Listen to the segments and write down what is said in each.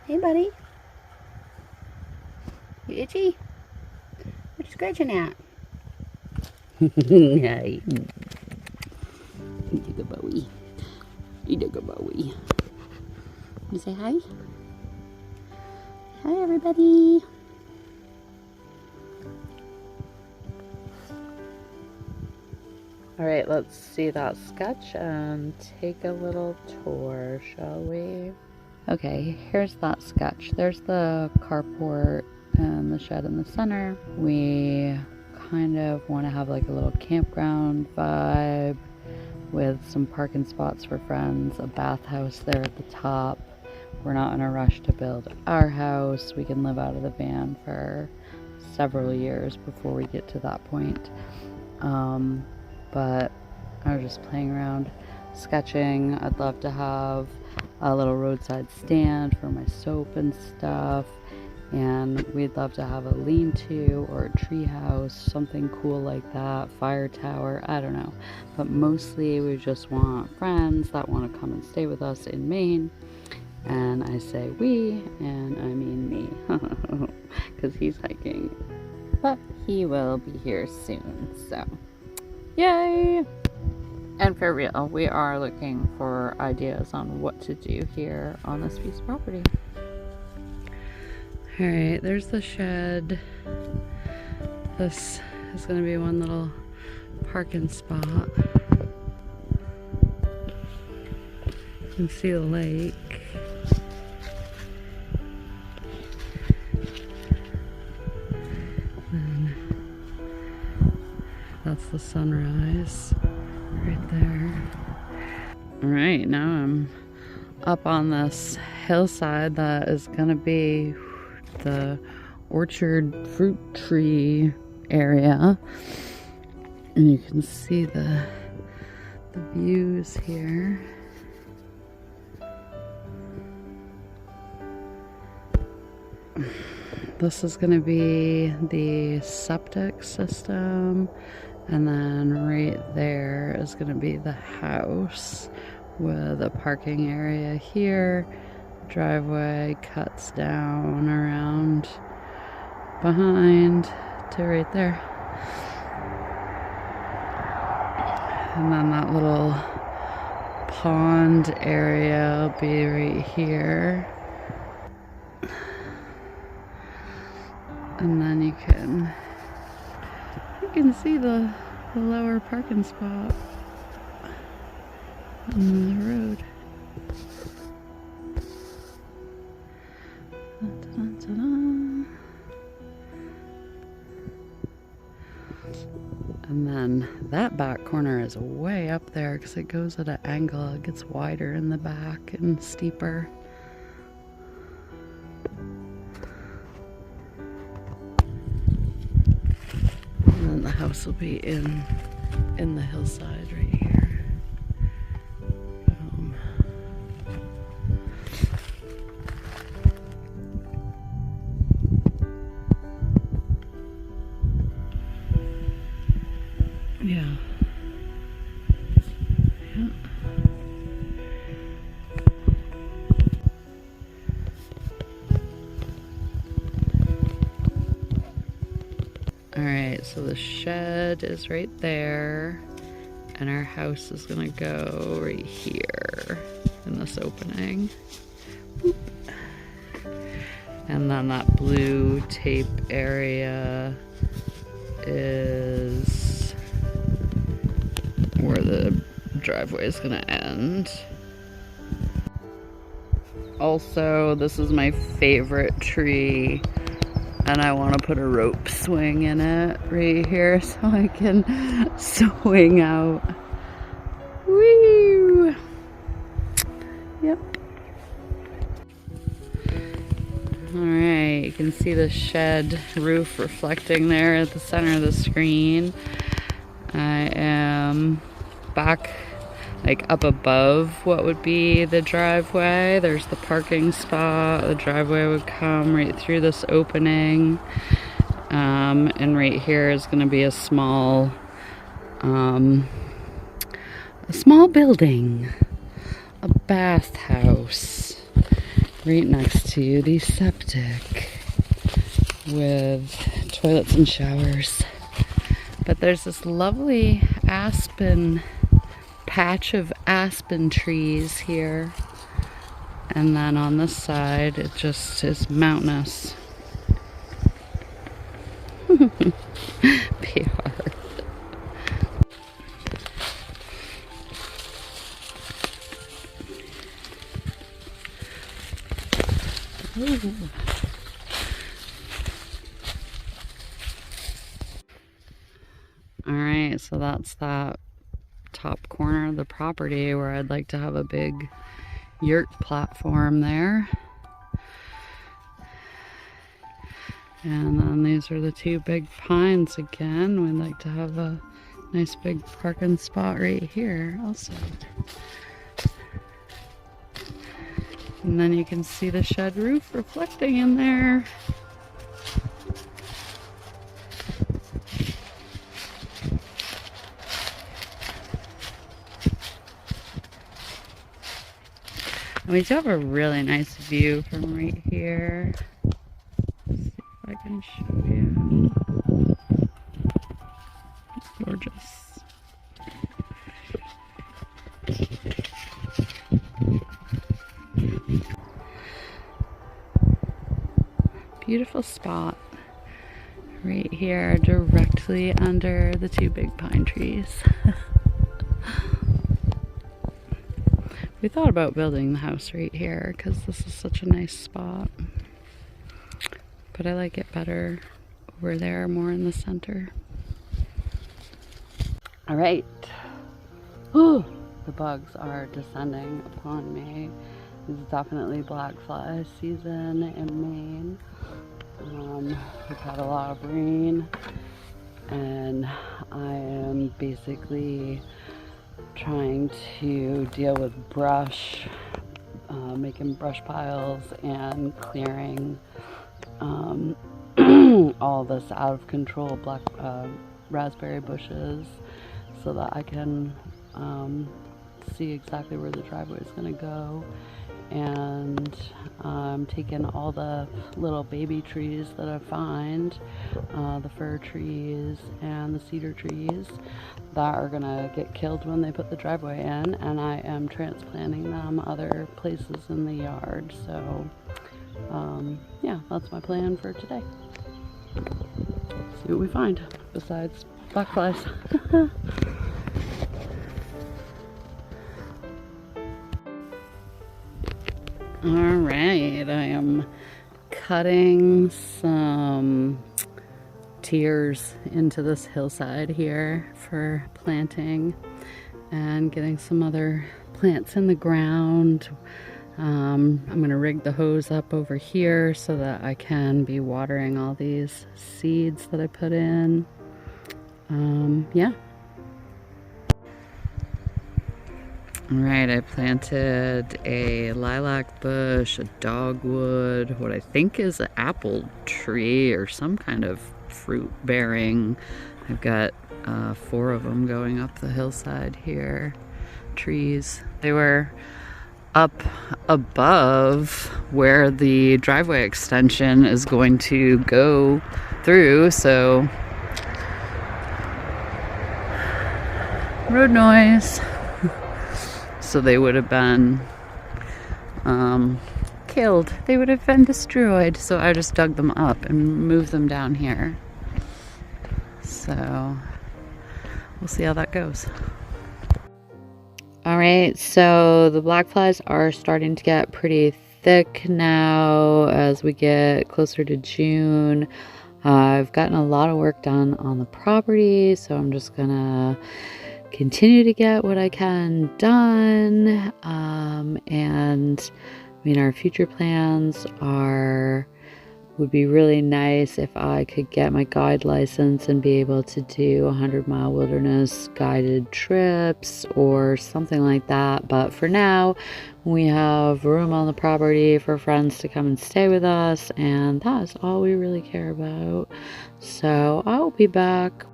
Hey, buddy. You itchy? What you scratching at? Hi. You took a Bowie. You took a Bowie. You say hi? Hi, everybody. All right, let's see that sketch and take a little tour, shall we? Okay, here's that sketch. There's the carport and the shed in the center. We kind of want to have like a little campground vibe with some parking spots for friends, a bathhouse there at the top. We're not in a rush to build our house. We can live out of the van for several years before we get to that point. But I was just playing around sketching. I'd love to have a little roadside stand for my soap and stuff, and we'd love to have a lean-to or a tree house, something cool like that, fire tower, I don't know. But mostly we just want friends that want to come and stay with us in Maine. And I say we, and I mean me, because he's hiking, but he will be here soon, so yay! And for real, we are looking for ideas on what to do here on this piece of property. Alright, there's the shed. This is going to be one little parking spot. You can see the lake. And that's the sunrise right there. Alright, now I'm up on this hillside that is gonna be the orchard fruit tree area, and you can see the views here. This is gonna be the septic system, and then right there is gonna be the house with a parking area here. Driveway cuts down around behind to right there. And then that little pond area will be right here. And then you can see the lower parking spot on the road. And then that back corner is way up there because it goes at an angle. It gets wider in the back and steeper. And then the house will be in the hillside right here. Yeah. Yeah. Alright, so the shed is right there, and our house is gonna go right here in this opening. Boop. And then that blue tape area is where the driveway is gonna end. Also, this is my favorite tree, and I want to put a rope swing in it right here so I can swing out. Woo! Yep. Alright, you can see the shed roof reflecting there at the center of the screen. I am back like up above what would be the driveway. There's the parking spot. The driveway would come right through this opening, and right here is going to be a small building, a bathhouse, right next to the septic with toilets and showers. But there's this lovely aspen patch of aspen trees here, and then on this side it just is mountainous. PR. Ooh. All right, so that's that top corner of the property where I'd like to have a big yurt platform there. And then these are the two big pines again. We'd like to have a nice big parking spot right here also. And then you can see the shed roof reflecting in there. And we do have a really nice view from right here. Let's see if I can show you. It's gorgeous. Beautiful spot right here, directly under the two big pine trees. We thought about building the house right here because this is such a nice spot, but I like it better over there, more in the center. All right. Ooh, the bugs are descending upon me. It's definitely black fly season in Maine. We've had a lot of rain, and I am basically trying to deal with brush, making brush piles and clearing all this out of control black raspberry bushes so that I can see exactly where the driveway is going to go. And I'm taking all the little baby trees that I find, the fir trees and the cedar trees that are gonna get killed when they put the driveway in, and I am transplanting them other places in the yard. So yeah, that's my plan for today. See what we find besides black flies. All right, I am cutting some tiers into this hillside here for planting and getting some other plants in the ground. I'm gonna rig the hose up over here so that I can be watering all these seeds that I put in. Yeah. All right, I planted a lilac bush, a dogwood, what I think is an apple tree or some kind of fruit bearing. I've got 4 of them going up the hillside here, trees. They were up above where the driveway extension is going to go through, so road noise. So they would have been killed. They would have been destroyed. So I just dug them up and moved them down here. So we'll see how that goes. All right, so the black flies are starting to get pretty thick now as we get closer to June. I've gotten a lot of work done on the property, so I'm just gonna continue to get what I can done. And I mean, our future plans would be really nice if I could get my guide license and be able to do 100-mile wilderness guided trips or something like that. But for now, we have room on the property for friends to come and stay with us, and that is all we really care about. So I'll be back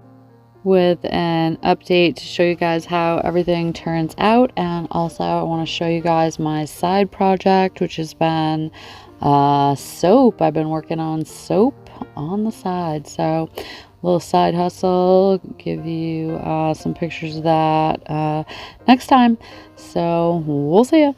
with an update to show you guys how everything turns out. And also I want to show you guys my side project, which has been soap. I've been working on soap on the side, so little side hustle. Give you some pictures of that next time. So we'll see ya.